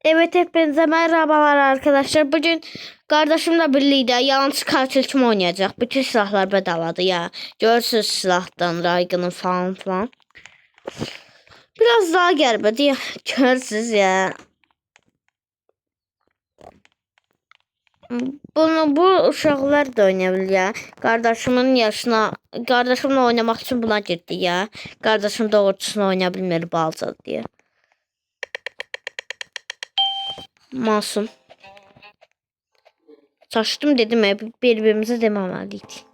Evet, hepinize merhabalar arkadaşlar. Bugün kardeşimle birlikte yalancı katil kim oynayacak? Bütün silahlar bedavadı ya. Görürsünüz silahdan, Raygın'ın falan. Biraz daha gelmedi ya. Görürsünüz ya. Bu uşaqlar da oynayabilir ya. Kardeşimin yaşına, kardeşimle oynamak için buna girdi ya. Kardeşim doğrultusunu oynayabilmeli balca diye. Masum. Saçtım dedim ya, birbirimize dememeliydik.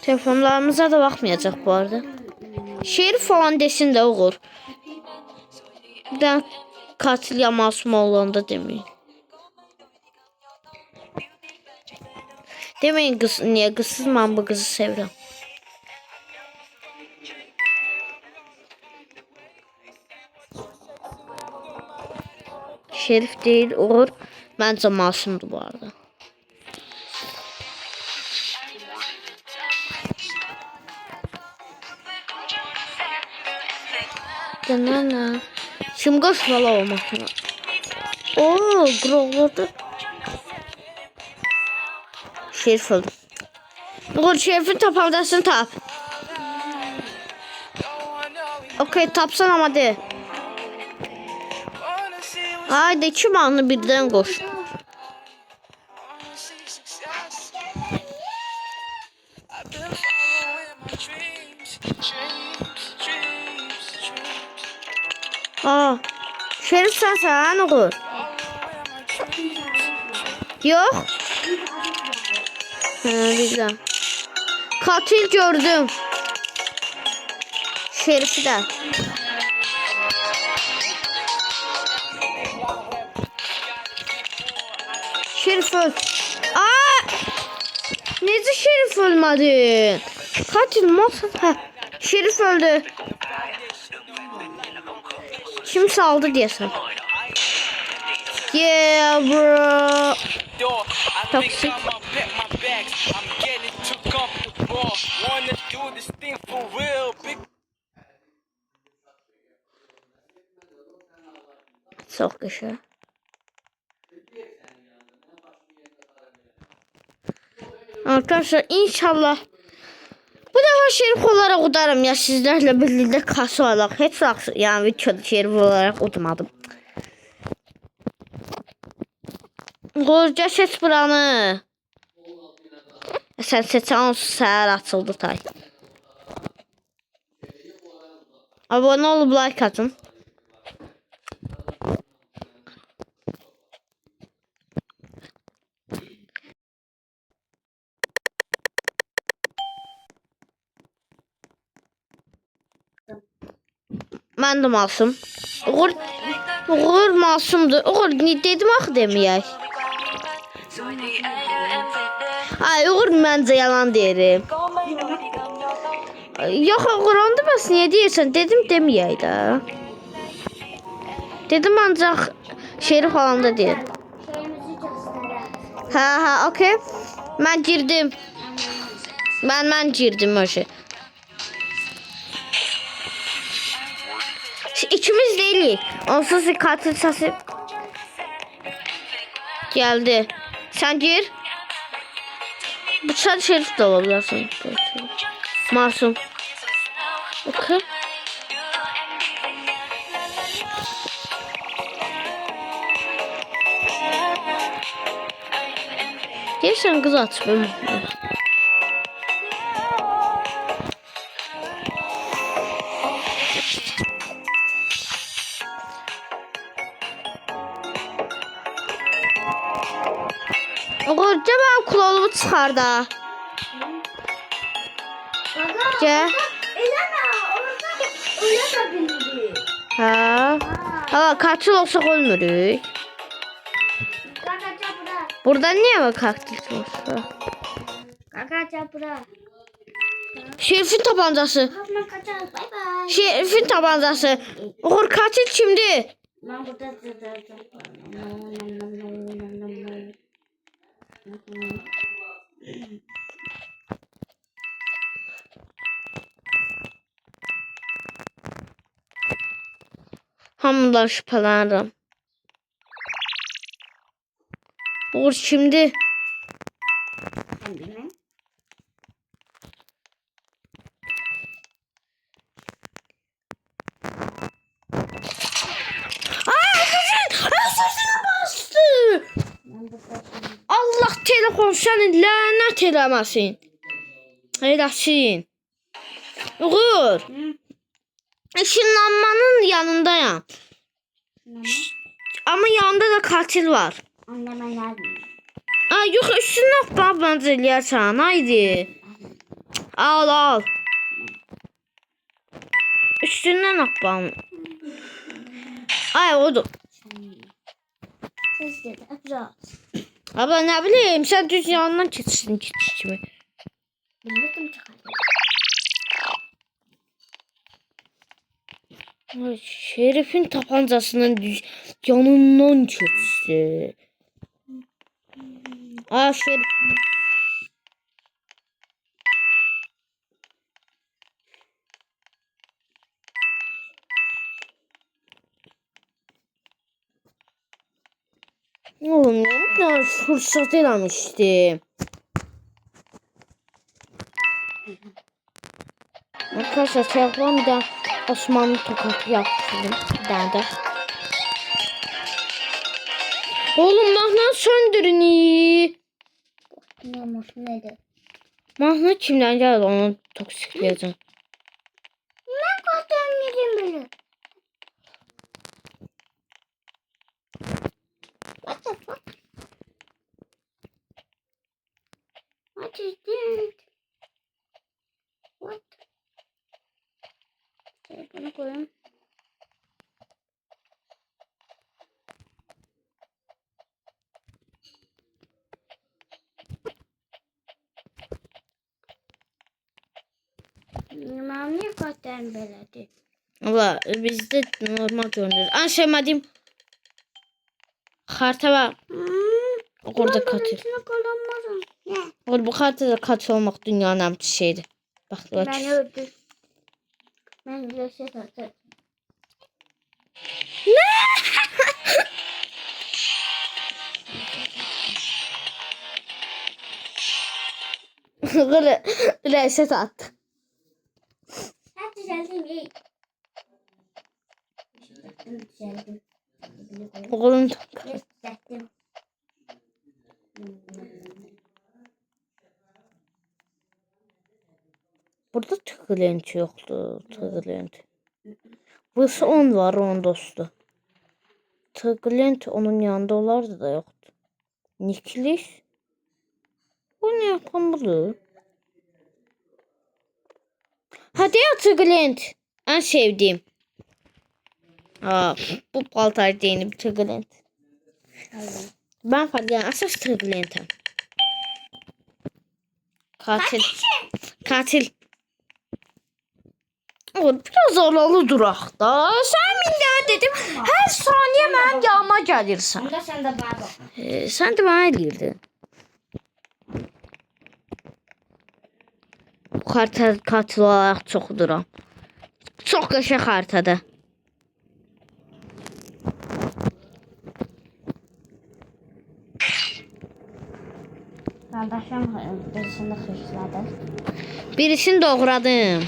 Telefonlarımıza da bakmayacak bu arada. Şerif falan desin de olur. Ben katil ya masum olanda demeyin. Demeyin kız, niye kızsız ben bu kızı seviyorum. Şerif değil olur. Bence masumdu bu arada. Danana. Şimdi koşmalı olmasına. Ooo, growladı. Şerif oldu. Oğlum Şerif'in tapaldasını tap. Okey, tapsan ama de. Haydi kim anlı birden koş. Aa, Şerif sen okur. Yok. Güzel. Katil gördüm. Şerif'i de. Şerif öl. Aa! Nece Şerif ölmedi? Katil masum. Şerif öldü. Kim saldı diyorsun? Yeah bro. Toxic. Çok güzel. Arkadaşlar inşallah bu defa Şerif olarak udarım ya, sizlerle birlikte kası olarak. Hiç yani videoda Şerif olarak udmadım. Qoca seç buranı. Sen seçen səhər açıldı tay. Abone olup like atın. Mən də masum. Uğur masumdur. Uğur dedim axı deməyək. Ay Uğur məncə yalan deyirim. Yox Uğur, onda bəs niyə deyirsən? Dedim deməyək də. Dedim ancaq Şerif falan da deyir. Ha, okey. Mən girdim. Mən girdim o şey. İkimiz değiliz. Onsuz katil sesi geldi. Sen gir. Bıçak Şerif de olabilirsin. Masum. Okey. Gelsen kız at. Qoca ben kulağımı çıxar da. Gel. Ha, katil olsa ölmürük. Burada niye mi katil olsa? Şerif'in tabancası. Şerif'in tabancası. Uğur katil kimdi? Hamıdan şüphelenirim. Uğur şimdi. Ben bilmem. Sözünə bastı. Ben bu başını. Allah telefon səni lənət eləməsin. Eləsin. Uğur. Hı? Işınlanmanın yanındayım. Anne. Ama yanında da katil var. Anne ben yazmıyorum. Ay yox, üstündən bax məncə eləyərsən. Haydi. Al al. Üstündən atbam. Ay odur. Ses dedi. Abla. Abla ne bileyim sen düz yanından keçsin kimi. Bilmedim çıkardı. Ay, Şerif'in tapancasının düz yanından keçdi. Aa Şerif. Oğlum ne kadar fırsat eləmişdim. Arkadaşlar telefon bir de Osmanlı tokatı yaptım. Bir tane de. Oğlum mahnı söndürün iyi. Ne olmuş neydi? Mahnı kimden geldi onu toksikleyeceğim. Ben kalktım yedim böyle. What the fuck? What is that? What? Telefonu koyayım. Ben niye kalktım böyle? Ama bizde normal görünür. En sevmediğim harita var. Orada katil. İçine kalamazım. Ne? Orada bu haritada katil olmak dünyanın en pis şeydi. Bak bak. Ben öldüm. Ben yaşa atacağım. Böyle reset attı. Hadi düzeldim iyi. Düzeldim. Oğlum Düzeldim. burada tıkılent yoktu. Tıkılent. Burası 10 var 10 dostu. Tıkılent onun yanında olardı da yoktu. Niklis. Bu ne yapan budur? Hadi ya Tıkılent. En sevdiğim. Aa, bu paltar değil bir Tıkılent. Ben farklı asas Tıkılent'im. Katil. Katil. Oğlum biraz aralı durak da. Sen minnet dedim. Her saniye benim yanıma gelirsin. Onda sen de bana bak. Sen de bana eliydin. Bu harita katil olarak çok duram. Çok qəşəng haritada. Kardeşim birisini hırsaladı. Birisini doğradım.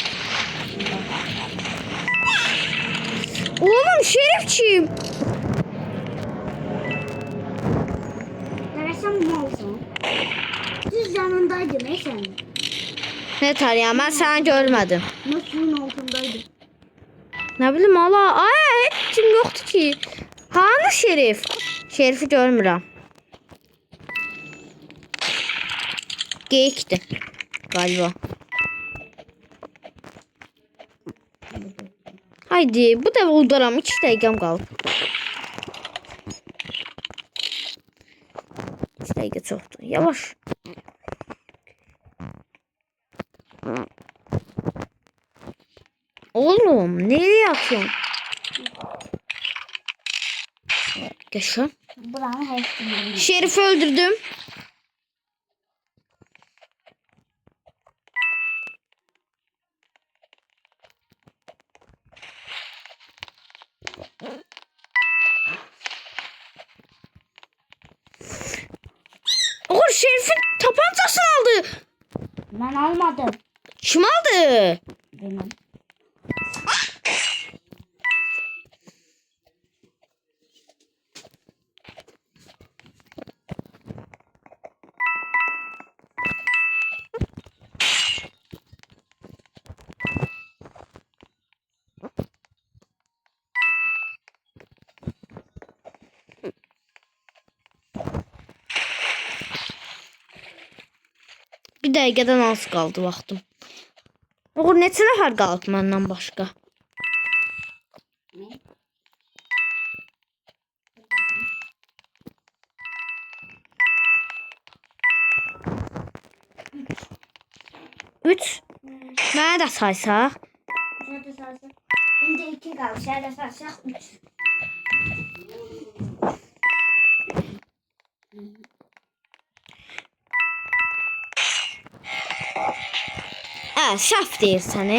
Oğlum Şerifçiyim. Kardeşim malsın. Düz yanındaydı ne sen? Ne tarayam ben seni görmedim. Musluğun altındaydı. Ne bileyim Allah. Ay hiç kim yoktu ki. Hani Şerif? Şerif'i görmürəm. Geyikti galiba. Haydi bu da udaram 2 dəqiqəm qalıb. 2 dəqiqə çoxdur. Yavaş. Oğlum nereye atıyorsun? Geçiyorum. Buranın hepsini. Şerif'i öldürdüm. Ben almadım. Kim aldı? Benim. Bir dəqiqədən az qaldı vaxtım. O neçə nəfər qaldı məndən başqa? Ne? Üç. Mənə də saysaq. Şurada sarsak. Şimdi 2 kaldı. Şurada sarsak 3. Səhv deyirsən.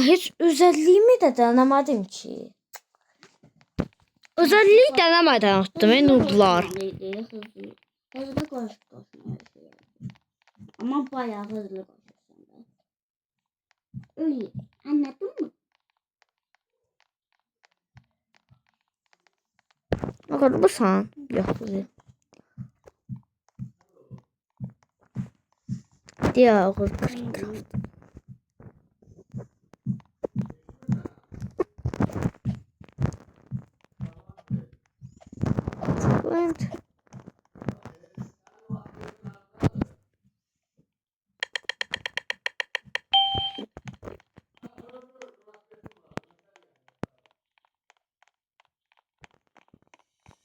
Heç özəlliğimi də denemedim ki. Özəlliyi denemeden attım nudlar. Hızlı koş. Ama bayağı hızlı koşuyorsun. Öyle. Anladın mı? Bakın bu san. Yok bu değil. Diğer okul Minecraft.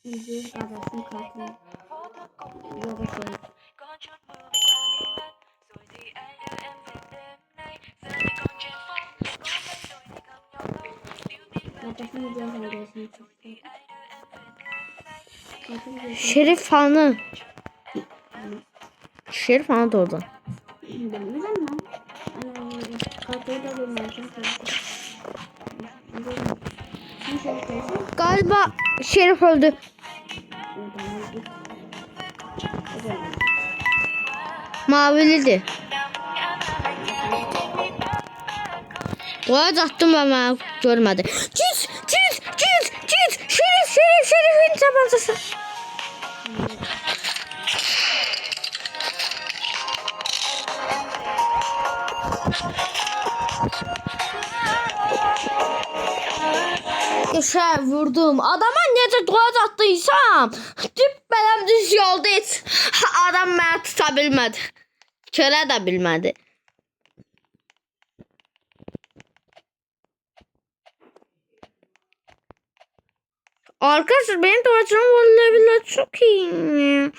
Bir kardeşim katil. Yoga şey. Kardeşim diyor kardeşim çok. Şerif Hanı. Şerif Hanı da orada. Bilmem lan. Katıyı da bilmezdim. Galiba Şerif öldü. Maviliydi. Boğaz attım ama görmedi. Çiz! Şerif'in tabancası. Geçer vurdum. Adama necə boğaz attıysam, benim düz yolda heç adam məni tuta bilmədi. Kölə də bilmədi. Arkadaşlar benim doğacığım vallahi çok iyi.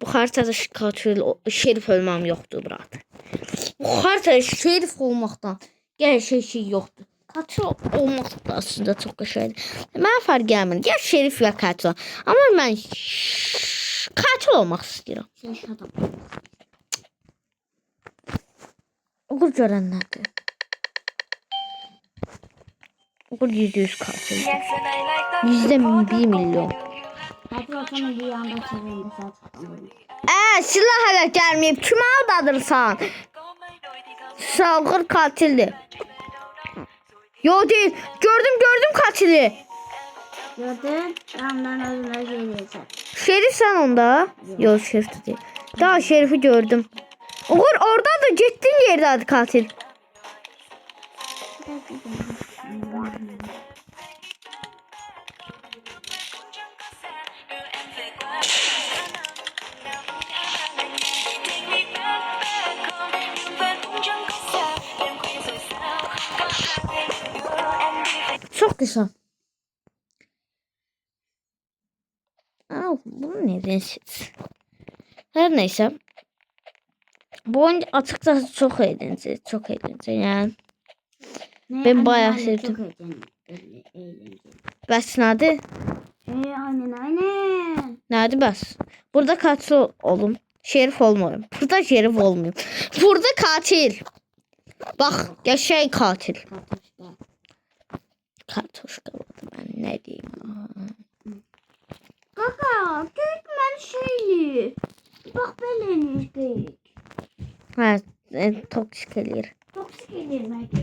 Bu haritada şerif ölmem yoktu burada. Bu haritada şerif olmaktan gerçek şey yoktu. Katil olmak da aslında çok şeydi. Ben fark gelmedi. Ya şerif ya katil. Ama ben katil olmak istiyorum. Okur görenlerdi. Okur %100 katil. %1 milyon. Katil olsanın bir yanda çevrende Silah hala gelmeyip kime aldadırsan? Salgır katildi. Yo değil. Gördüm katili. Gördün? Ben özüne geleceğim. Şerif sen onda. Yok şerif değil. Daha şerifi gördüm. Okur orada da gittin yerde katil. Çok güzel. Bunu neden siz? Her neyse. Bu oyun açıkçası çok eğlenceli. Çok eğlenceli yani. Ben bayağı sevdim. Bəs nədir? Aynen. Nədir bəs? Burada katil olum. Şerif olmuyorum. Burada şerif olmuyorum. Burada katil. Bak yaşay katil. Kartoşka. Ben ne diyeyim? Kaka, geyik mən şeyli. Bax belə eləyir geyik. Hə, toksik eləyir. Toksik eləyir məlkə.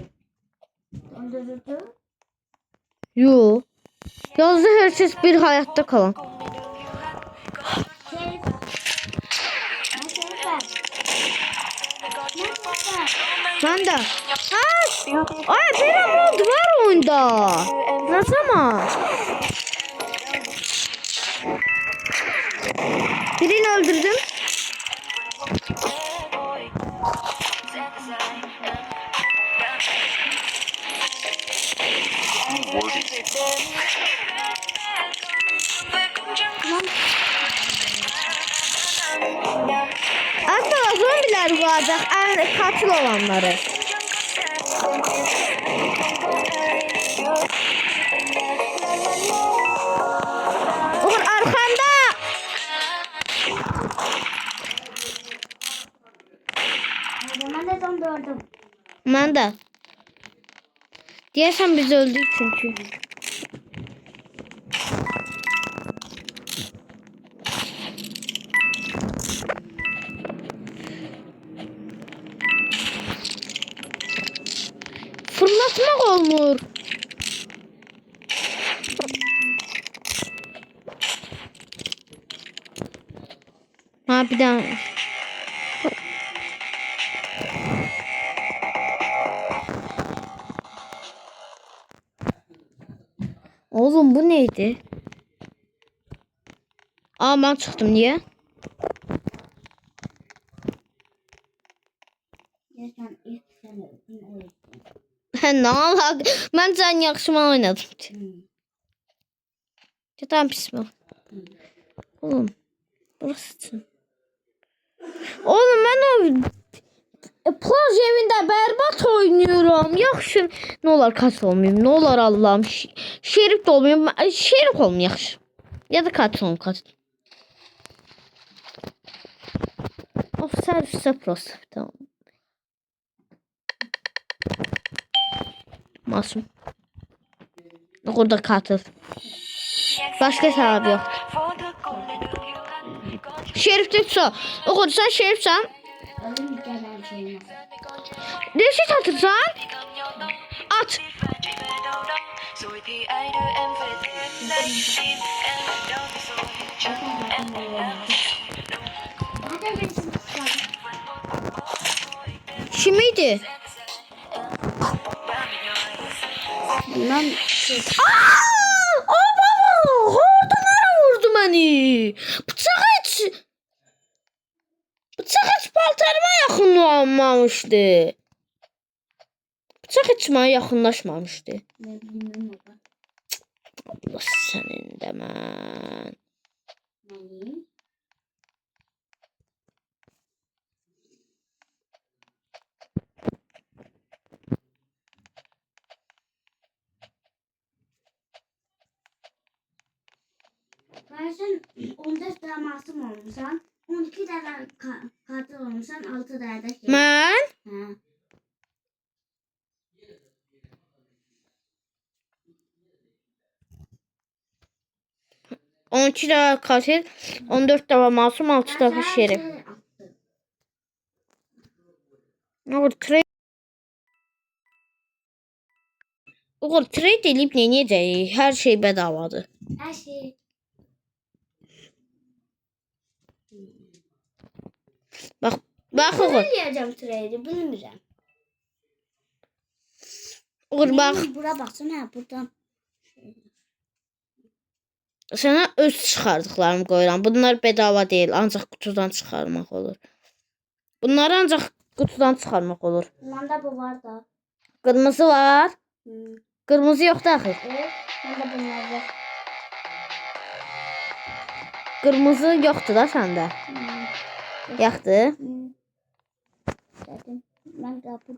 Öldürürdü. Yo. Yazdı hər kəs bir həyatda qalan. Şerif. Mən şerif ver. Ben de. Ha! Ay benim mod var oyunda. Ne zaman? Birini öldürdüm. Aslında zombiler varacak. En katil olanları. Oğlum arkanda. Ben de tam gördüm. Ben de. Diyesen biz öldük çünkü. Fırlatmak olmur. Ha bir daha. Oğlum bu neydi? Aa ben çıktım niye? Geçen ilk sene. Ne alaka? Ben sen yakışma oynadım. Tam pis mi? Oğlum. Burası için. Oğlum ben o plaj evinde berbat oynuyorum. Yaxşı. Ne olar katil olmayayım. Ne olar Allah'ım. Şerif de olmayayım. Şerif olmayayım yaxşı. Ya da katil olmayayım katil. Of servise prost. Tamam. Masum. Orada katil. Başka sebep yok. Şerif de tutsa. Oğlum sen şerifsen. Ölüm gelen şeyine. Reşit atırsan. At. Hadi birisi çıkar. Kimiydi? Bilmem. Aa baba. Orada nereye vurdu beni? Bıçak hiç paltarıma yaxınlaşmamışdı. Bıçak hiç mənə yaxınlaşmamışdı. Ne bilmem o da. Allah sənin də mən. Neyim? Ben sen 14 tane masum olmuşsan, 12 tane katil olmuşsan, 6 tane de şey. Mən? Ha. On iki dəfə katil, 14 dəfə masum, 6 dəfə Ben şerif. şey attım. Uğur trade eləyib neynəyəcəyik? Hər şey bedavadır. Her şey. Bax Uğur. Ne diyeceğim trade'i bilmirəm. Uğur bax. Bura baksın ha buradan. Sənə öz çıxardıqlarımı qoyuram. Bunlar bedava deyil, ancaq qutudan çıxarmaq olur. Bunları ancaq qutudan çıxarmaq olur. Bunda bu var da. Qırmızı var. Hmm. Qırmızı yoxdur axı. Evet. Bunda bunlar var. Qırmızı yoxdur da səndə. Yoxdur. Dedim. Ben kapı.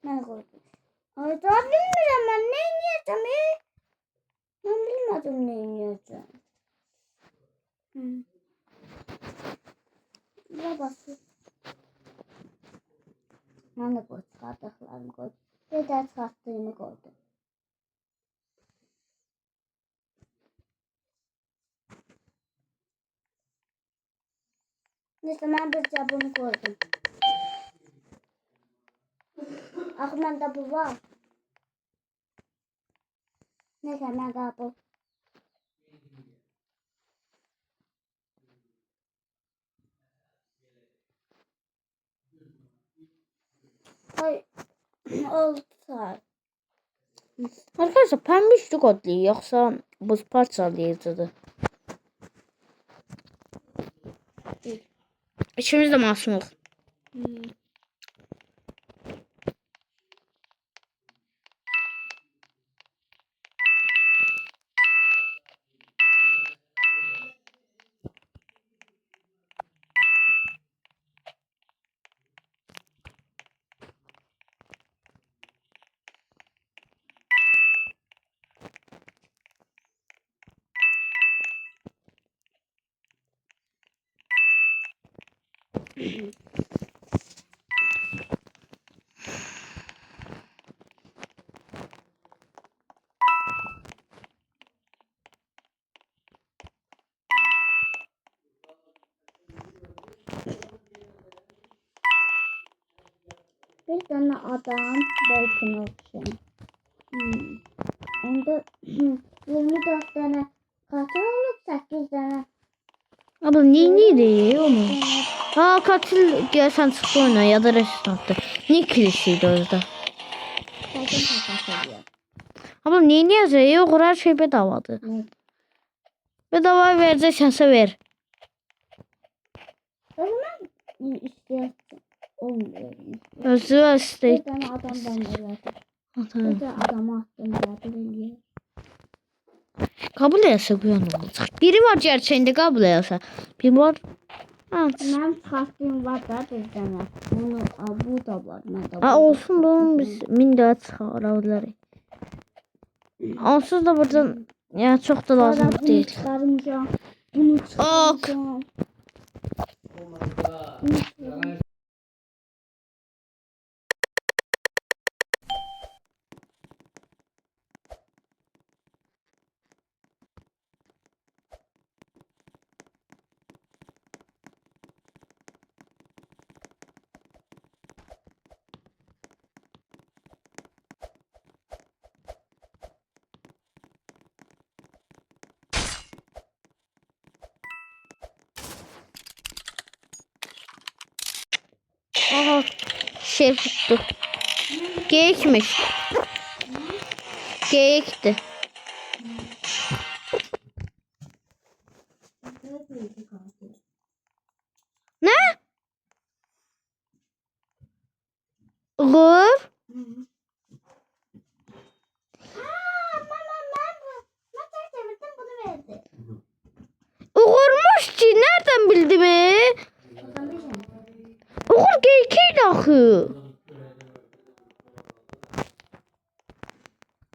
Ben koydum. Ay daha bilmiyorum ben ne yiyeceğim. Ben bilmedim ne yiyeceğim. Buna basın. Mən də qoy çıxardıqlarımı qoydum. Bir də çıxartdığımı qoydum. Neyse mən bircə bunu qoydum. Axı məndə bu var. Neyse mən qəbul. Ay, oldu saat. Arkadaşlar pembe üçlü kodlayı yoksa buz parçalayıcıdır. İçimiz de masumluq. Bir tane adam balkona oxşayır. Onda 24 tane katil olub 8 tane. Abla neydi onu? Ha katil gelsen çıktı oyuna ya da restorantta. Ne kilisiydi orada? Zaten katil oluyor. Abla ne yazıyor? Yok her şey bedavadır. Ne? Bedava vereceksense ver. O zaman istiyorsun. Olmuyor. Özü Bir işte. tane adam bana verdi. Bir de adamı attım verdi. Kabul etse bu yana olacak. Biri var gerçeğinde kabul etse. Bir var. Ha. Benim çıkarttığım var da bir tane. Bunu bu da var. Ha olsun da onu biz 1000 daha çıkarabiliriz. Onsuz da buradan yani çok da lazım Sonra değil. Bunu çıkarmayacağım. Bunu çıkarmayacağım. Aha şey tuttu. Geyikmiş. Geyikti. Ne? Uğur. Uğurmuş ki nereden bildi mi? Uğur geyikiyle akıyor.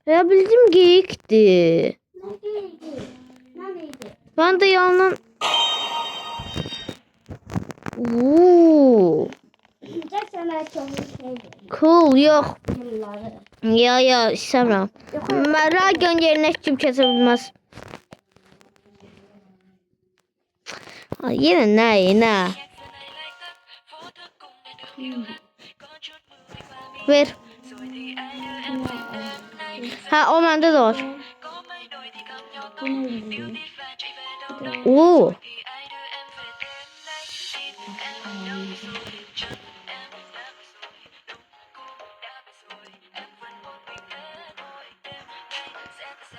Ya bildim geyikti. Ben de yandan... Oo. Cool yok. Ya istemem. Ragon yerine kim kesebilmez. Yine ne? Ver. Ha o bende de var. Oo.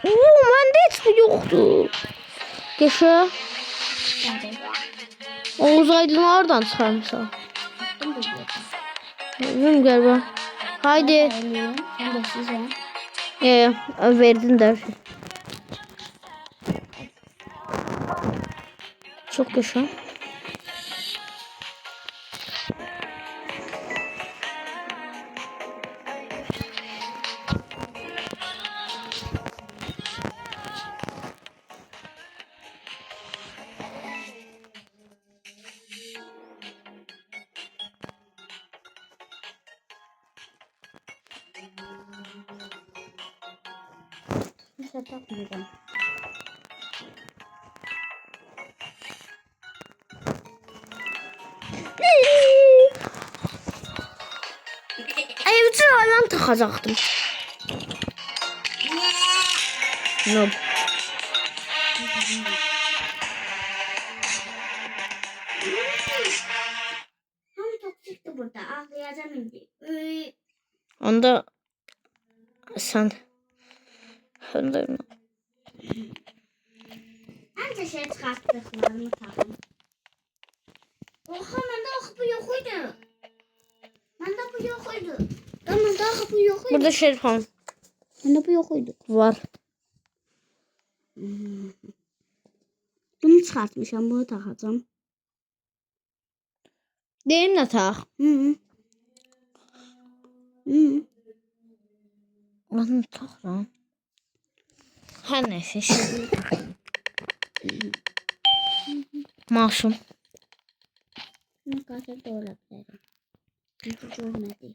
Bende hiç yoktu. Geçe. Oğuz Aydın'ı oradan çıkarmışlar. Bilmiyorum galiba. Haydi. Verdin der. Çok yaşa. şey tapmıyorum. Evcil hayvan taxacaqdım. No. Tam toksikti burada. Ağlayacağım indi. Onda sen Onda Anca şey çıkarttıklarımı takım. Oha bende akıbı yok oydu. Bende bu yok oydu. Tamam da akıbı yok oydu. burada Şerif Han Bende bu yok oydu. var. Bunu çıkartmışım. Bunu takacağım. Deyim nə tax? Hı. Hı. Onu taxıram. Hər nəysə. Masum. Ne kadar da olabilirim. Hiç görmedim.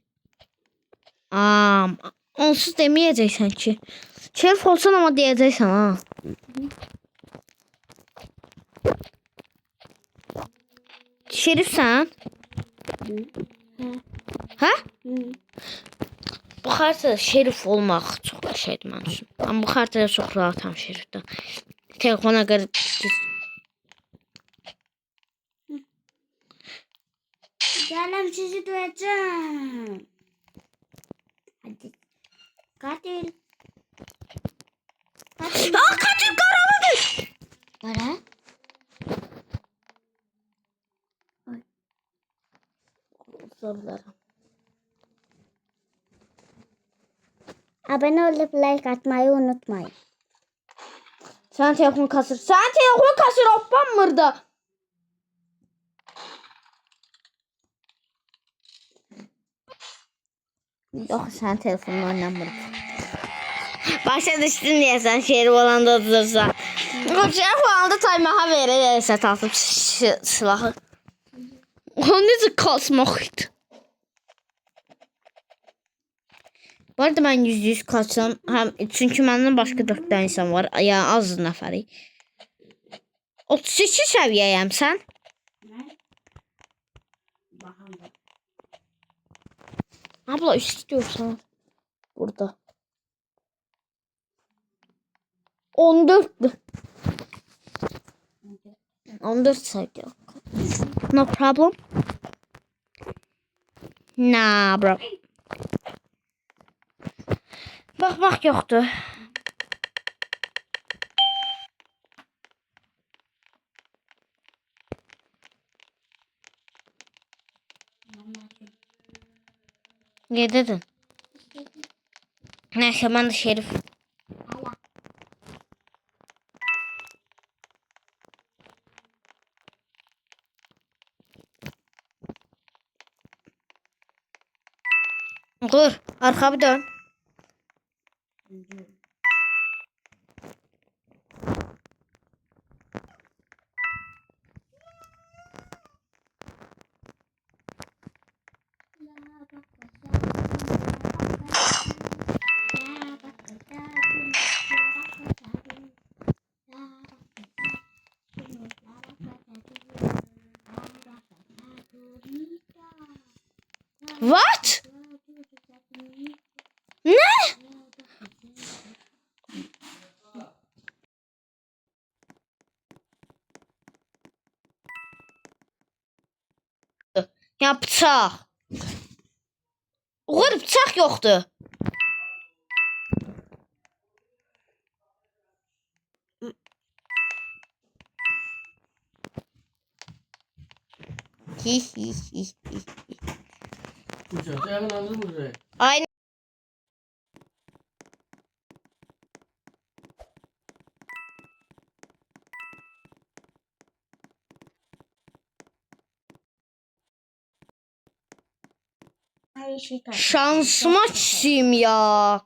Onsuz deməyəcəksən ki. Şerif olsan ama deyəcəksən ha. Şerifsən? Hə? Hı. Bu xəritədə şerif olmaq çox şeydir mənim üçün. Amma bu xəritədə çox rahatam şerifdən. Telefona görə Gelem sizi duyacağım. Hadi. Katil. Katil. Katil qaraladı. Para? Zorlarım. Abone olup like atmayı unutmayın. Sənin telefon kasır. Sənin telefon kasır hoppanmırdı. Yox, sənin telefonun oynamırdı. Başa düşdün deyəsən, şerif olanda dursa. Şerif olanda taymaha verirsə tatıb silahı. O necə kasmaq idi? Bu arada mən %100 kaçsam, çünki məndən başqa 4 tane insan var. Yəni az nəfəri. 32 səviyyəyəm sən. Abla istiyorsan burada. 14'dü. 14 saydı. No problem. Nah bro. Bak yoktu. Ne dedin? Neyse ben de Şerif. Dur, arka bir dön. What? Ne? Ya bıçaq. Uğur bıçaq yoxdur. Uçakta yakalandın mı buraya? Aynen. Şansıma çiğim ya.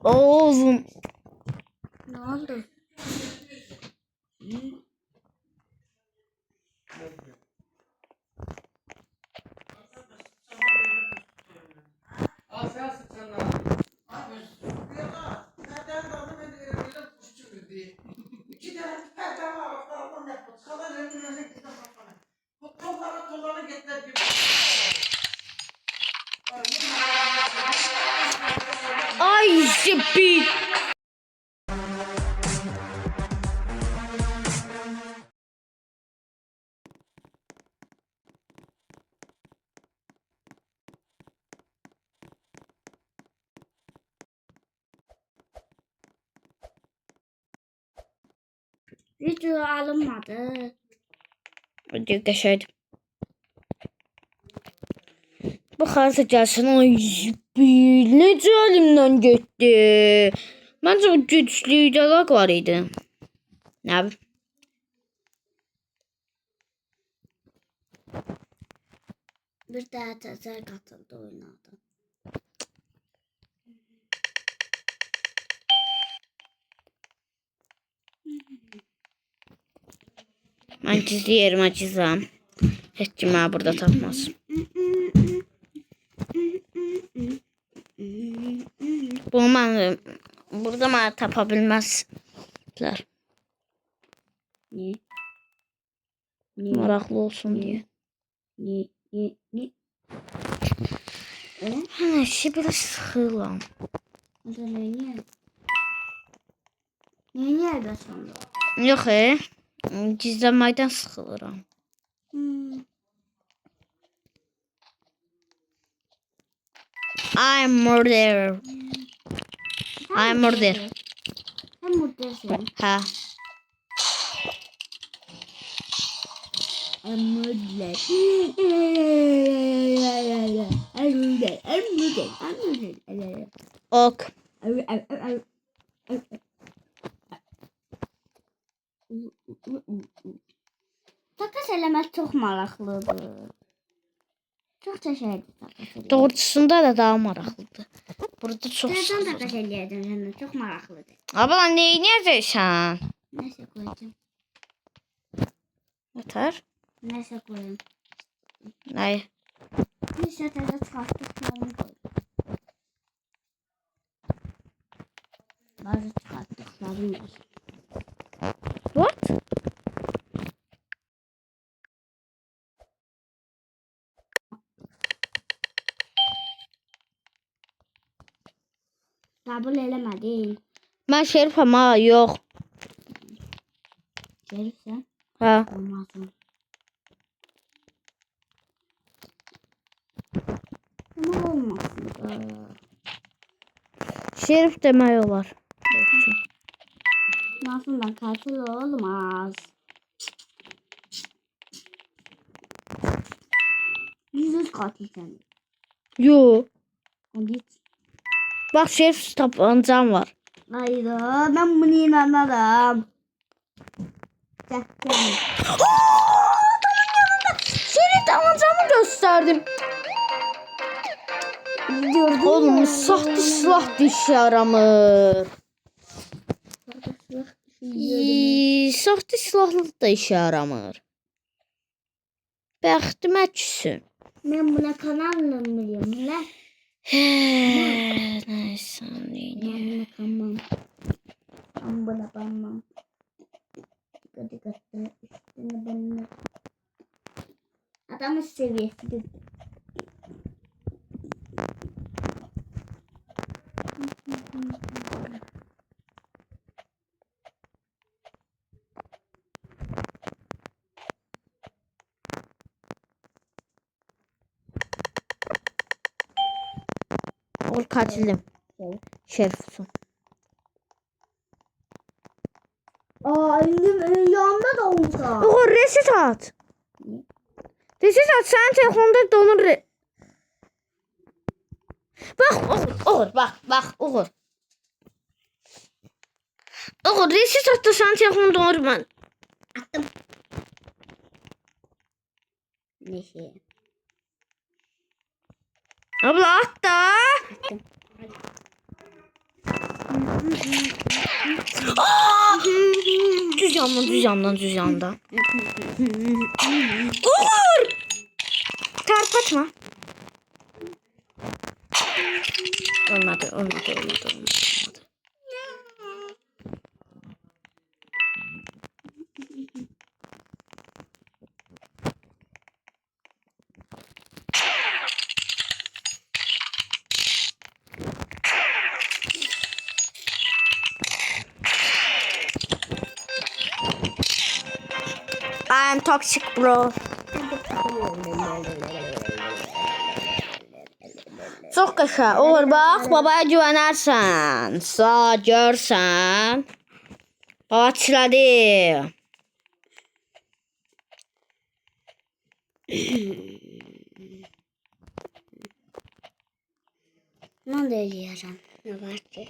Oğlum. Ne oldu? Al sen sıçanlar. Nereden kaldı ben de öyle kuş çıkırdı. İki tane perde var, oradan yapma. Çıkadan önüne gittim kafana. Bu tolları getir gibi. Ay zibit. Video alınmadı. Hadi geçelim. Bu harita gelsin. Ay zibit. Necə elimdən getdi? Məncə o güclü lag var idi. Nə bilim. Bir daha təzə katıldı oynadı. Mən gizli yerimə gizləm. Heç kim məni burada tapmaz. Bunu mən burada məni tapa bilməzlər. Niye? Maraqlı olsun deyə. Niye? Hə, biraz sıxılam. Hadi niye? Niye de sonra? Yox, gizlənməkdən sıxılıram. I'm murder. I'm murder. Sen mutlusun. Hə. I'm mutlu. I'm Ok. Takas eləmək çox maraqlıdır. Çox təşəkkür ederim. Doğrultusunda da daha maraqlıdır. Burada çox Birazdan sıxılır. takas eləyəcəm səndən. Çox maraqlıdır. Abla, nə edəcəksən? Nəsə qoyacağım. Yeter. Nəsə qoyum. Nə? Nəsə təzə çıxartdıqlarımı qoyum. Bazı çıxartdıqlarım var. What? Qəbul eləmədin. Mən şerifəm ha, yox. Gəlirsən. Hə. Olmazım. Ama olmasın da. Şerif demək olar. Nasıl da katil olmaz. Yüz katil sen. Yo. Git. Bak şerif tabancam var. Hayda ben bunu inanırım. Gel gel. Şerif tabancamı gösterdim. Gördün Oğlum mü? sahte silah da işe yaramır. Sahte silahlı da işe yaramır. Bəxtimə küsün. Ben buna kanalım biliyorum lan. Neyse. Ben buna kanmam. Ben buna kanmam. Gıdı gıdı üstüne benimle. Adamın seviyesi gıdı. Ol katilim. Şerifsin. Aa elim yanımda da olsa. Uğur reset at. Reset at, senin telefonda donur. Bak Uğur bak Uğur. Uğur reset at da senin telefonda donur ben. Attım. Ne şey? Abla at da. Attım. Düz yandan. Uğur! Çarpatma. Olmadı. I'm toxic bro. Çok yaşa. Uğur bak babaya güvenərsən. Sağ görsən. Baba çilədi. Ne diyeceğim? Ne var ki?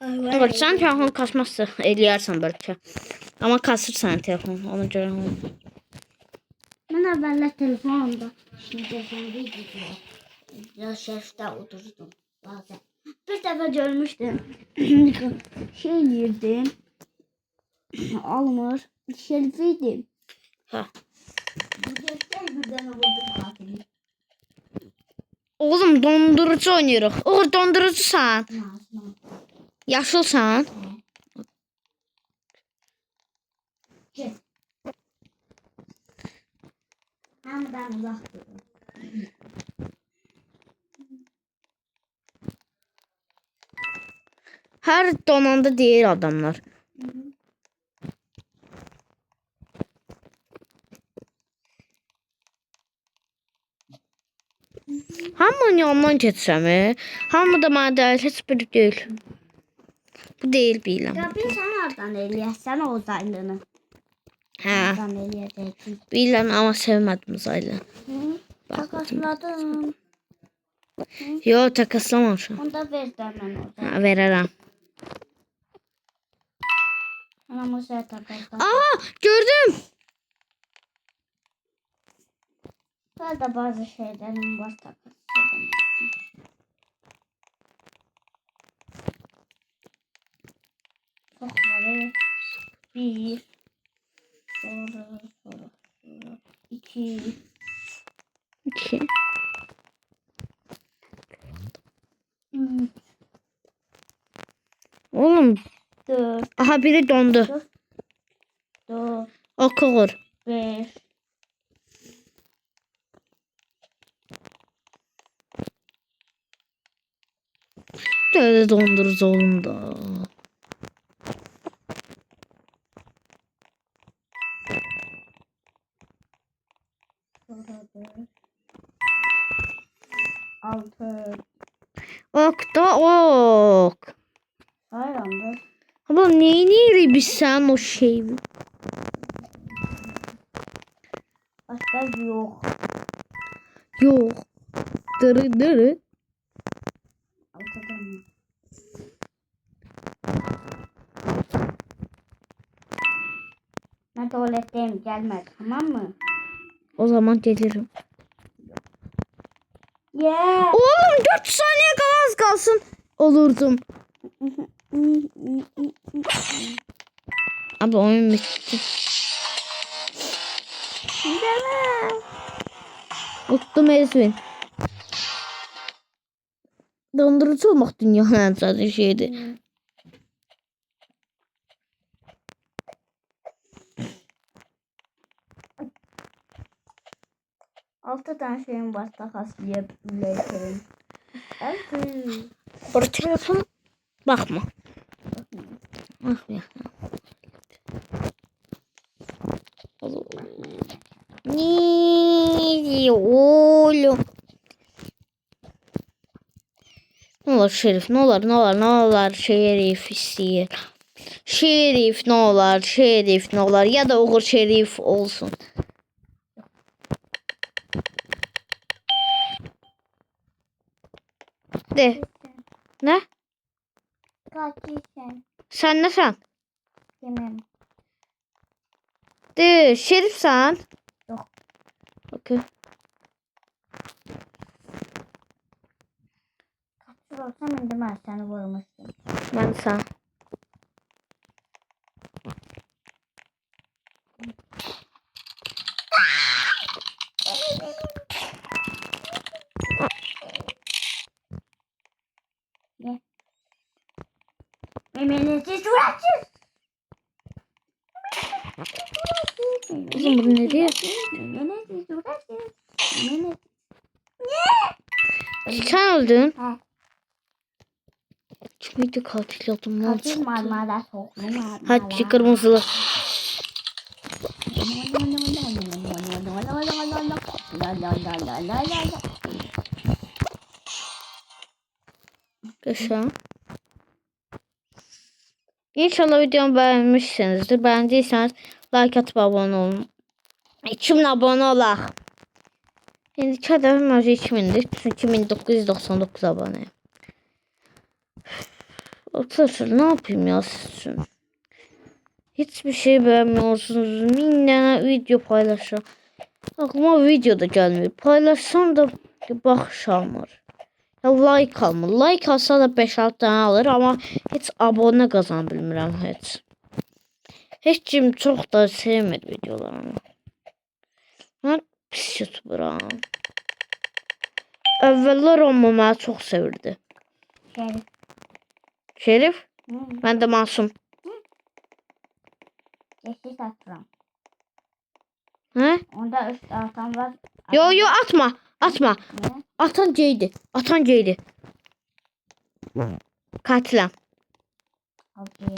Uğur sən telefon kasmazsa eləyərsən bəlkə. Amma kasırsan telefon. Ona görə. Ben haberler telefonumda. Şimdi telefonda gidiyor. Biraz şerifte oturdum bazen. Bir defa görmüştüm. Şey girdim. Almır. Şerifiydim. Ha. Bu göster birden vurdum katili. Oğlum dondurucu oynayırıq. Uğur dondurucusan. Nasıl? Yaşılsan. Gel. Hamıdan uzak durun. Hər donanda deyir adamlar. Hamının yanından keçsəm, hamı da mənə deyir, heç biri deyil. Bu deyil biləm. Ya bir sen oradan eləyəsən o uzaylını. Hə, Oradan eləyəcəksin. biləm, amma sevmədim uzaylı. Takasladın. Yo, takaslamamışam. Onda ver mən orada. Hə, verərəm. Anam o şey takasladın. Aha, gördüm. Burada bazı şeylerim var takasladın. Çok var. Bir. Sonra. İki. 2. Üç. Oğlum, Dört. aha biri dondu. Dört. Okur. Beş. Böyle dondurucu oğlum da. Sonra dört. Altı. Ok da ok. Hayrandı. Ama neyini biz sen o şey? Başka yok. Yok. Dırı. Altıda mı? Ben tuvaletteyim, gelme, tamam mı? O zaman gelirim. Yeah. Oğlum 4 saniye kala az kalsın olurdum. Abi oyun bitti. Deme. Unuttum Ezvin. Dondurucu olmak dünyanın en zaten şeydi. Altı tane şeyim var, takaslayabilirim. Evet. Orada telefon bakma. Bakma. Ne oğlum? Ne olur Şerif, ne olur Şerif istəyir. Şerif ne olur ya da Uğur Şerif olsun. De. Ne? Kaçıysan. Sen ne sen? Demem. De Şerif sen. Yok. Okey. Kaçır olsam indi ben seni vurmuştum. Ben sağ. Memeleci suratsız. Kızım bu ne diyor? Memeleci suratsız. Memeleci. Sen öldün. Ha. Kimiydi katil adam lan? Katil marmara soğuklu marmara. Hadi kırmızılı. Yaşa. İnşallah videomu beğenmişsinizdir. Beğendiyseniz like atıp abone olun. 2000 abone olaq. İndi hedefim özü 2000'dir. Çünkü 1999 aboneyim. Arkadaşlar ne yapayım ya sizin? Hiçbir şey beğenmiyorsunuz. 1000 tane video paylaşıyorum. Aklıma video da gelmiyor. Paylaşsam da bakış almır. Ya like almır. Like alsa da 5-6 tane alır ama hiç abone kazan bilmirəm heç. Heç kim çok da sevmir videolarımı. Ben pis youtuberam. Əvvəllər amma məni çox sevirdi. Şerif. Şerif? Ben de Masum. Yeşil satıram. He? Onda üst atan var. Yo atma. Atma. Ne? Atan C'ydi. Atan C'ydi. Katiləm. Okey.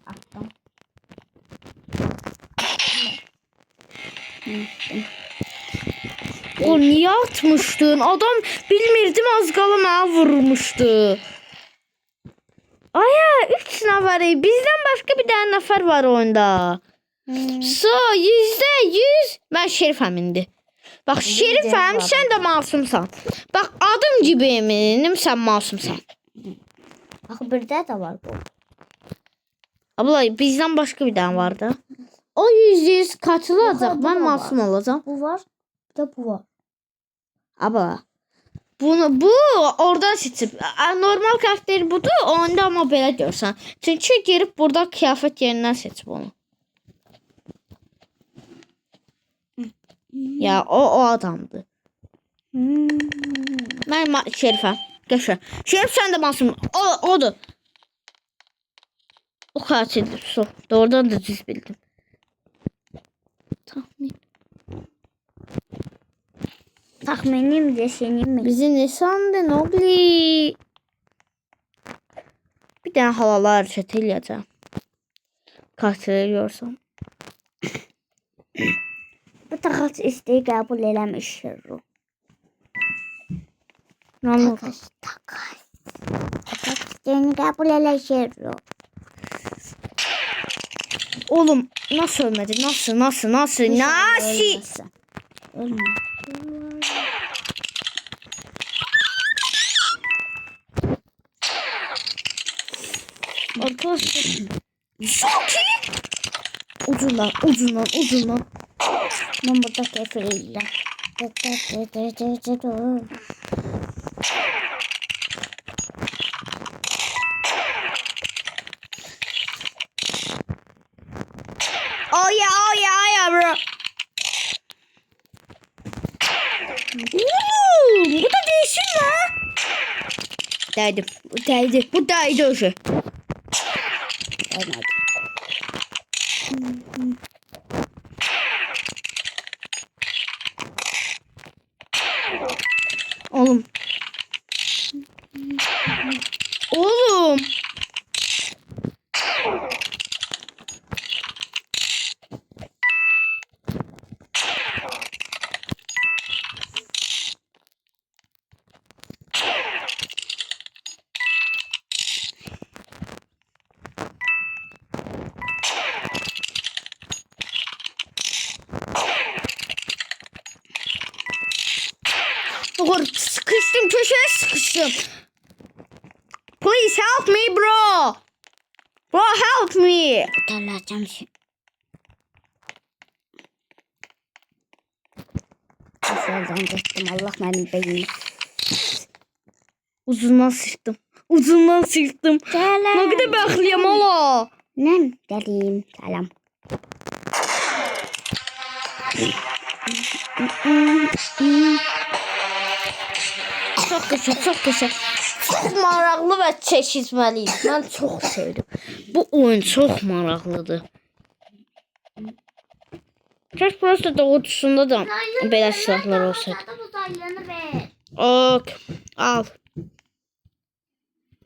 Attım. O niye atmıştın? Adam bilmirdim az qala mənə vurmuşdu. Aya 3 nəfər. Bizdən başqa bir dənə nəfər var oyunda. %100 ben Şerifəm indi. Bak Şerifəm, sen de masumsan. Bak adım gibi eminim sen masumsan. Axı birdə də var bu. Abla bizden başka bir tane vardı. O %100 katılacak. Yukarıda Ben da masum var. olacağım. Bu var. Bir də bu var. Abla. Bu oradan seçip normal karakteri budur. Onda ama belə görsən. Çünkü girip burada kıyafet yerinden seçip onu. Ya o adamdı. Ben Şerifəm. Geçer. Şerif sen de masum. Odur. O katildir. So. Doğrudan da düz bildim. Tahmin. Tahminim de senin mi? Bizi ne sandın Nobli? Bir tane havalı hareket eləyəcəm. Katil ediyorsam. Bu takas isteği kabul eləmişdir. Ne anladım? Takas isteğini kabul eləmişdir. Oğlum nasıl ölmedi? Nasıl? Ölme. Arkadaşlar. Çok iyi. Ucundan. Ben burada kefirliyim. Oh yeah bro. Bu da değişir mi? Değdi. Bu değdi o şey. Olmadı. Oğlum. Doğru sıkıştım köşeye sıkıştım. Please help me bro. Bro help me. Kurtaracağım şimdi. Aşağıdan geçtim. Allah benim beynimi. Uzundan sıktım. Uzundan sıktım. Ne kadar bəxliyəm ola. Nem geleyim. Selam. Çox qəşəng, çox qəşəng. Çox maraqlı və çəkişməliyik. Mən çox sevdim. Bu oyun çox maraqlıdır. Keşke prosto doğrultusunda da belə silahlar olsaydı. Bu dayılarını ver. Ok, al.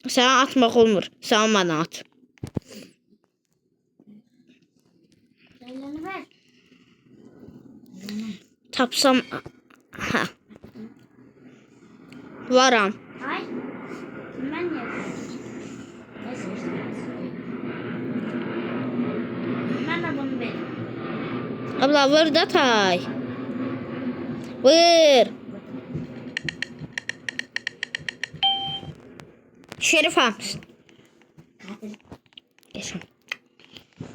Sənə atmaq olmur. Sən mənə at. Dayılarını ver. Tapsam... Hə. Varam. Ay. Ben yapıyorum. Neyse işte. Ben de bunu veririm. Abla vur da tay. Vur. Şerif hamsın. Katil. Geçin.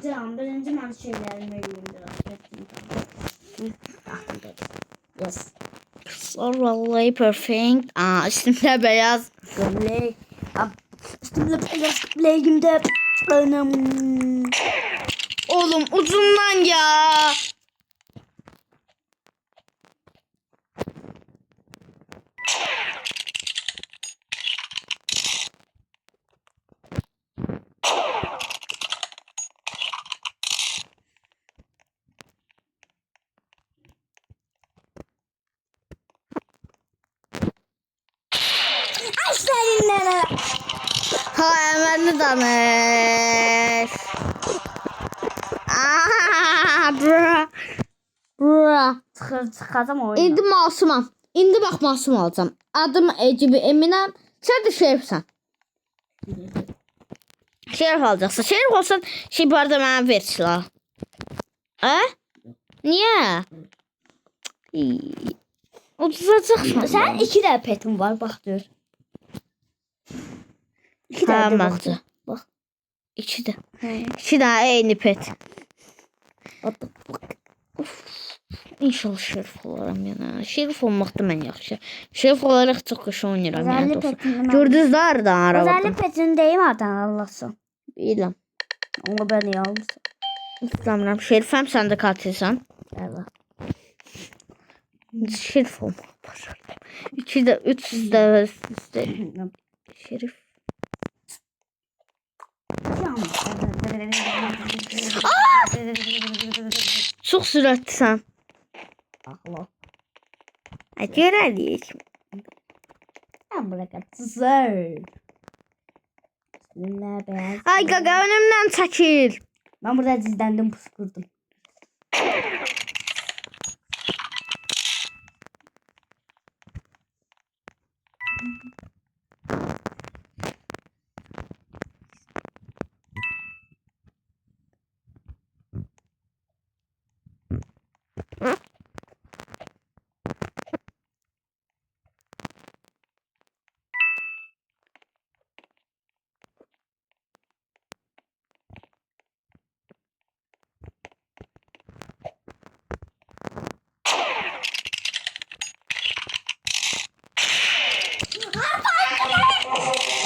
Tamam, birinci ben şeylerimi vereyim biraz. Yes. Kızlar vallahi perfect. Aa, üstümde beyaz. Gömlek. Üstümde beyaz gömleğimde. Anam. Oğlum uzundan ya. Seninle. Ha hemen danış. Aa, bra. Bra. Çıkacağım oyuna. İndi masumam. İndi bax masum olacağam. Adım Ecibi Eminəm. Sən də şerifsən. Şerif alacaqsan. Şerif olsan şey barda mənə ver silah. Niyə? Uduzacaqsan. Sen iki de petin var bak diyor. İki Hə, de baxca. Bak. İki də. İki də eyni pet. İnşallah şerif olaram yana. Şerif olmaqda mən yaxşı. Şerif olaraq çox xoş oynayıram yəni Özellik dostum. petini. Gördünüzlər də arabada. Özellik petini deyim adan Allah'sın. Biləm. Onu ben iyi almışım. İstəmirəm. Şerifəm, sən də katilsən. Evet. Şerif olmaq başardım. 2 də 3 də şerif. Çox sürətlisən. Allah. Görərik. Ben bırakacağım. Ne beyaz. Ay qaqa önümdən çəkil. Ben burada dizlendim puskurdum.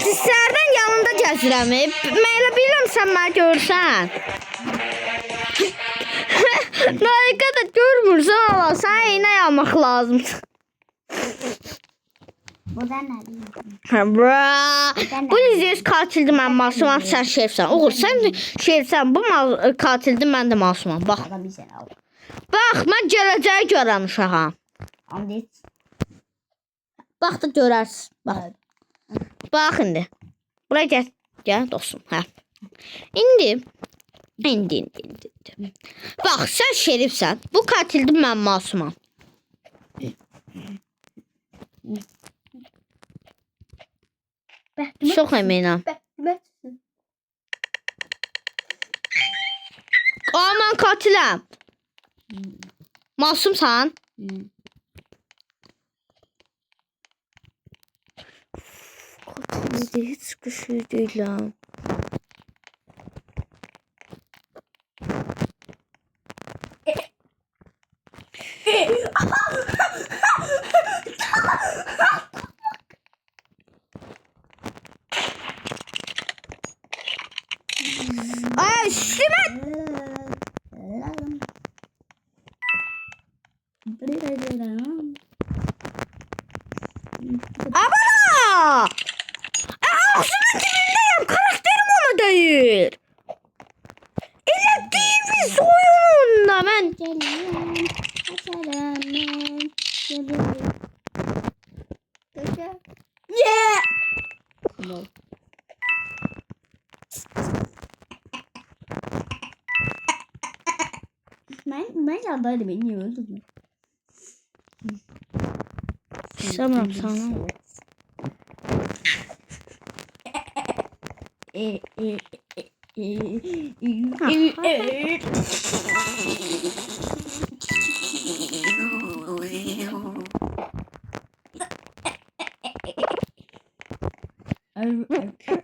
Sizlərdən yanında gəzirəm. Mən elə bilirəm sən məni görsən. Layiqə də görmürsən Allah. Sənə eynək almaq lazımdır. Bu da ne diyeyim? Bra. Bu %100 katildir, mən masumam, sən şerifsən. Oğul, sən şerifsən, bu katildir, mən də masumam. Bax. Adam bir sene al. Bax, mən gələcəyi görən uşağam. Anlayız. Bax da görərsiz. Bax. Bax indi. Buraya gəl. Gəl dostum. Hə. İndi. Bax, sən şerifsən. Bu katildir, mən masumam. Çox əminəm. Mən katiləm. Masumsan? Katildir, heç bir şey deyiləm. Ay üstüme. Abana. Ağzının dibindeyim. Karakterim ona değil. İlla TV oyununda ben. Yeah. Ben yandaydım beni öldüm. Tamam sana.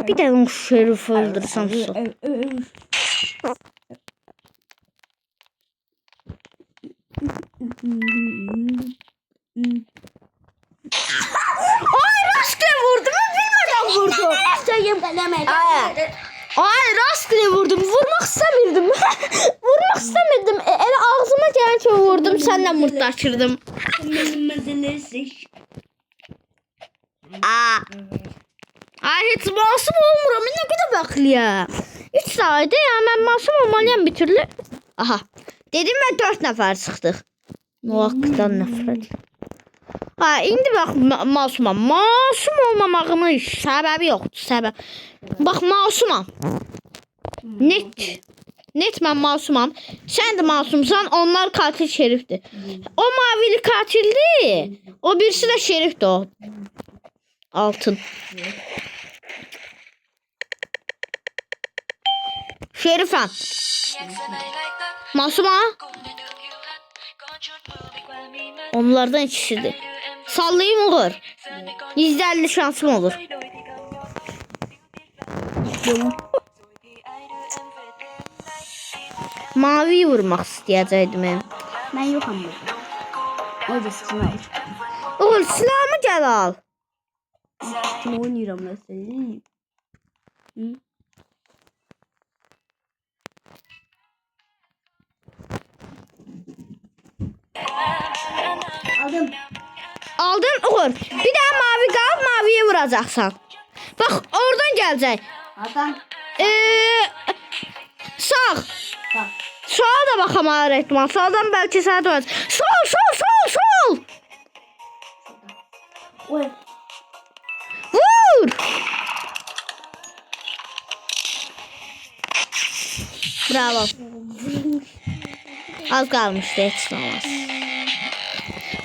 Bir de o şerifi öldürsem su. Ay rastgele vurdum. Bilmeden vurdum. Sayım kalamet. Ay rastgele vurdum. Vurmak istemirdim. Vurmak istemedim. El ağzıma gelen çok vurdum. Senden mırtlaşırdım. Ay hiç masum olmuram. Ne kadar baklıya. 3 sayede ya ben masum olmalıyım bir türlü. Aha. Dedim ve 4 nefer çıktık. Muhakkıdan nefret. Ha indi bak masumam. Masum olmamağımın səbəbi yoxdur. Səbəb. Bak masumam. Net. Net ben masumam. Sen de masumsan. Onlar katil şerifti. O mavili katildi. O birisi de şerifti o. Altın. Şerifem. Masuma. Onlardan ikisidir. Sallayayım olur. %50 şansım olur. Maviyi vurmak isteyecektim ben. Ben yokum burada. O da sınav. Oğul silahımı gel al. Kim oynuyorum ben söyleyeyim. Aldım. Aldın Uğur. Bir daha mavi kal, maviye vuracaksan. Bak oradan gelecek. Adam. Sağ. Bak. Sağa da bakalım öğretmen. Sağdan belki sağa dönmez. Sol. Oy. Vur. Bravo. Az kalmıştı hiç olmaz.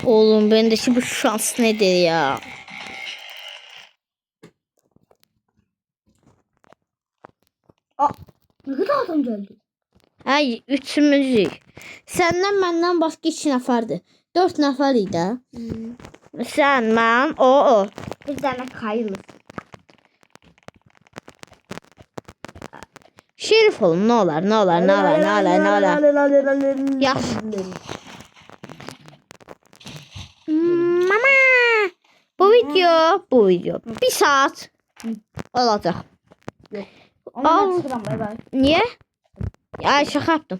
Oğlum bendeki bu şans nedir ya? Ne kadar adam geldi? Ay üçümüzük. Senden benden başka 2 nəfərdir. 4 nəfər idi. Sen, mən, o. Bir tane kayılır. Şerif olun, ne olar. Yaxşı. Mama. Bu video 1 saat olacaq. Onu ben çıkıram bay bay. Niye? Ay şaka yaptım.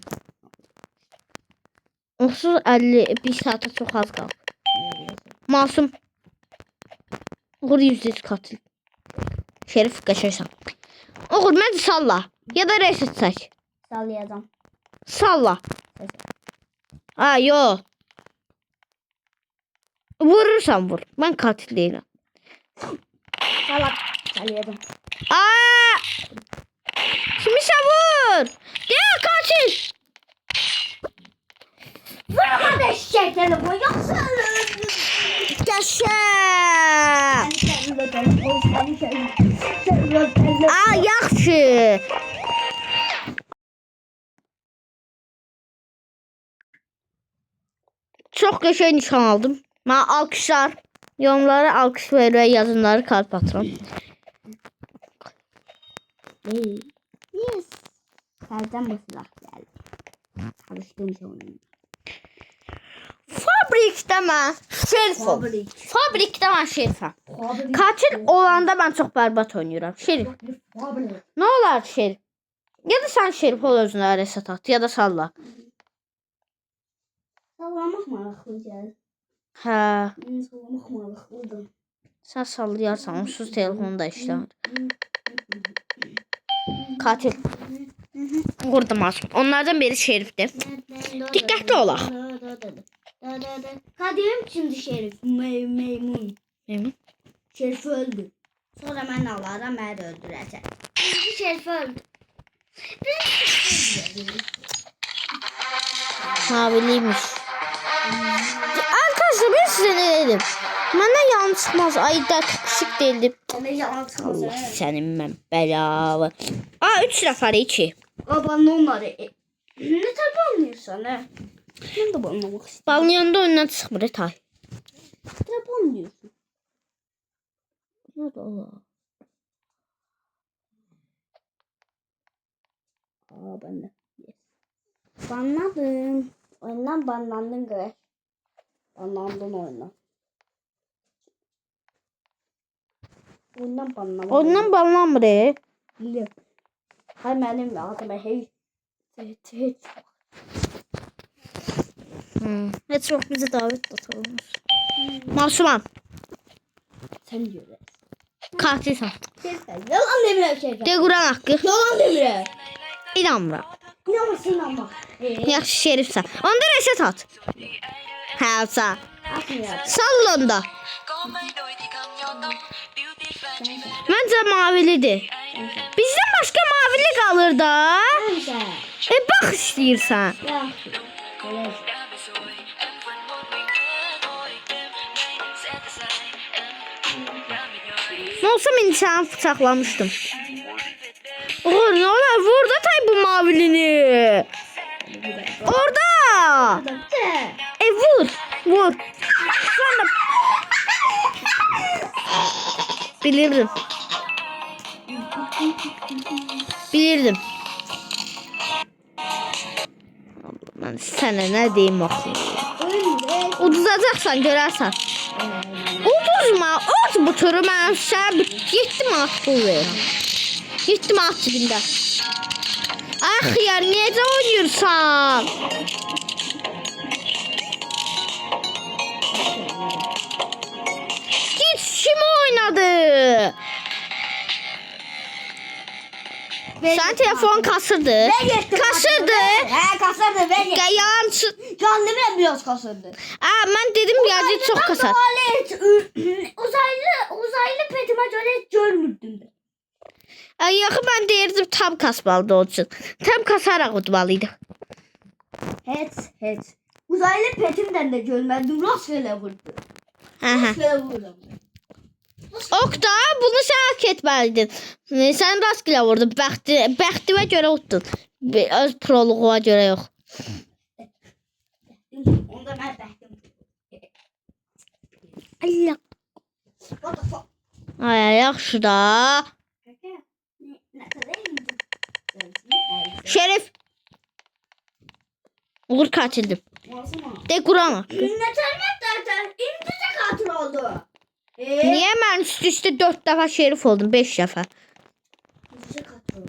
30-50 1 saate çok az kaldı. Masum. Uğur %100 katil. Şerif kaçırsan. Uğur bence salla. Ya da reset çek. Sallayacağım. Salla. Aa yo. Vurursan vur. Ben katil değilim. Sallayacağım. Aa! Kimse vur. Gel katil. Vurma da şekerim o yoksa Yaşa. Aa yaxşı. Çok geçen nişan aldım. Ben alkışlar. Yorumlara alkış ver ve yazınları kalp atıram. Yes. Kalpten bu silah geldi. Çalıştığım şey onun. Fabrikte ben şerif ol. Fabrikte ben şerifim. Katil olanda ben çok berbat oynuyorum. Şerif. Ne olar şerif? Ya da sən Şerif ol özünə reset at. Ya da salla. Sallamaq maraqlı gəlir. Hə. Sallamaq maraqlıdır. Sən sallayarsan. Onsuz telefonu da işləmir. Katil. Vurdum açım. Onlardan biri Şerif'tir. Dikkatli olaq. Kadim şimdi Şerif. Meymun. Meymun. Şerif öldü. Sonra mən alaram, məni öldürəcək. Şimdi Şerif öldü. Maviliymiş. Arkadaşlar ben size ne dedim? Benden yanlış çıkmaz. Ayda küçük değildim. Ona yalan çıxmaz. Allah senin ben belalı. Aa 3 nəfər 2. Babanın onları. Ne tabi anlıyorsan he? Ben de anlamak istiyorum. Balniyonda oyundan çıxmır tay. Tabi anlıyorsun. Ne de ola? Aa ben de. Yes. Banladım. Oyundan banlandın göre. Banlandın oyundan. Oyundan banlandım. Oyundan banlanmır. Biliyorum. Hay benim adıma hiç. Heç vaxt bizi davet tuturmuş. Masumam. Sen diyorsun. Katilsən. Yalan demiyor şey. De Quran haqqı. Yalan demiyor. İnanmıram. İnanmasın ama. Yaxşı şerifsən. Onda reset at. Hə sağ. Atmıyor. Sall onda. Məncə mavilidir. Bizdən başqa mavili qalır da. Neyse. Bax istəyirsən. Ya. Evet. Nə olsa indi səni bıçaqlamışdım. Oğul nə olar? Vur da tay bu mavilini. Orada. Vur. Vur. Sonra. Bilirdim. Bilirdim. Ben sana ne diyeyim bakayım. Uduzacaksan görərsən. Uduzma. Ot bu turu mən sənə 7 manat pul verirəm. 7 manat cibində. Ay xiyar necə oynayırsan? Git kim oynadı? Sen telefon kasırdı. Kasırdı. He kasırdı. Yalan. Canlı ben biraz kasırdı. Aa ben dedim birazcık çok kasar. Uzaylı petime göre görmürdüm de. Ay yaxı ben deyirdim tam kasmalıdı o üçün. Tam kasaraq udmalıydı. Heç. Uzaylı petimden de görmedim. Rastgele vurdu. Aha. Rastgele vurdum. Okta bunu sen hak etməliydin. Sen rastgele vurdun. Bəxtivə görə utdun. Öz proluğuna görə yox. Onda ben bektim. Allah. What the fuck? Ay yaxşı da. Ne kadar iyi. Şerif. Uğur katildim. De Kur'an haqqı. Ne tane derler? İndi de katil oldu. Niye ben üst-üste 4 defa şerif oldum? 5 defa. İndi de katil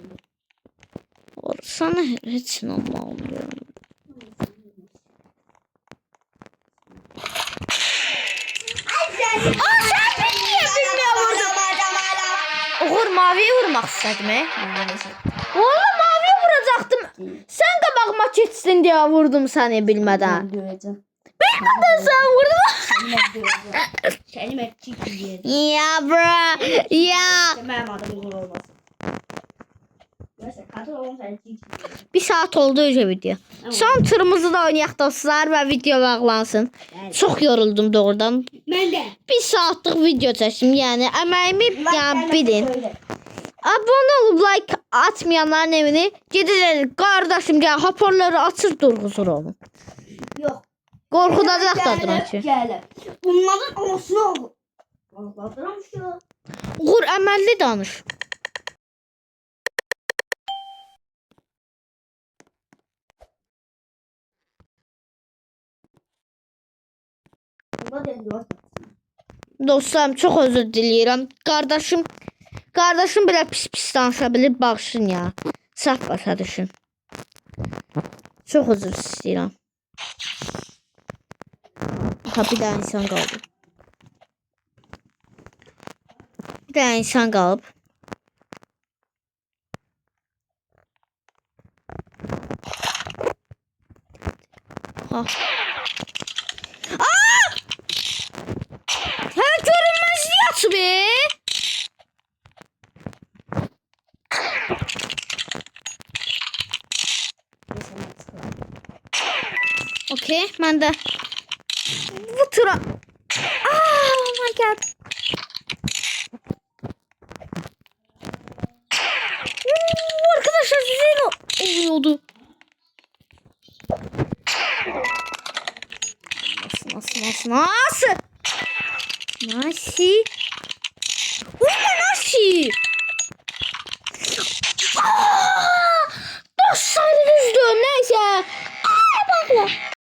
oldu. Sana hiç normal olmuyor. Sen beni niye bilmiyor Uğur maviye vurmak istedim he. Oğlum maviye vuracaktım. Sen kabağıma geçsin diye vurdum seni bilmeden. Göreceğim. Bilmeden sen vurdun. Seni mertçik diyeceğim. Ya bro. Ya. Benim adamım Uğur olmaz. Neyse katil olmam seni çiğ diyeceğim. 1 saat oldu önce video. Son turumuzu da oynayaq dostlar ve video bağlansın. Çok yoruldum doğrudan. Ben de. 1 saatlik video çəkdim. Yəni əməyimi yəni bilin. Söyle. Abone olup like atmayanların evini gedirlər. Qardaşım gəl hoparlörü açır durğuzur onu. Yok. Qorxudacaq da duracaq. Gel. Bunların anasını aldı. Allah'ım şu. Uğur əməlli danış. Baba dedi yok. Dostlarım çox özür diləyirəm. Qardaşım belə pis danışa bilir, bağışın ya. Saf başa düşün. Çok üzr istəyirəm. Ha, bir daha insan qaldı. Bir daha insan qalıb. Ha. Aa! Ha, görünmezliği atı be. Okey, ben de bu tura. Oh my god. Arkadaşlar size ne oluyordu? Nasıl? Nasıl? Aa! Dost sayılır neyse. Aa, bakla.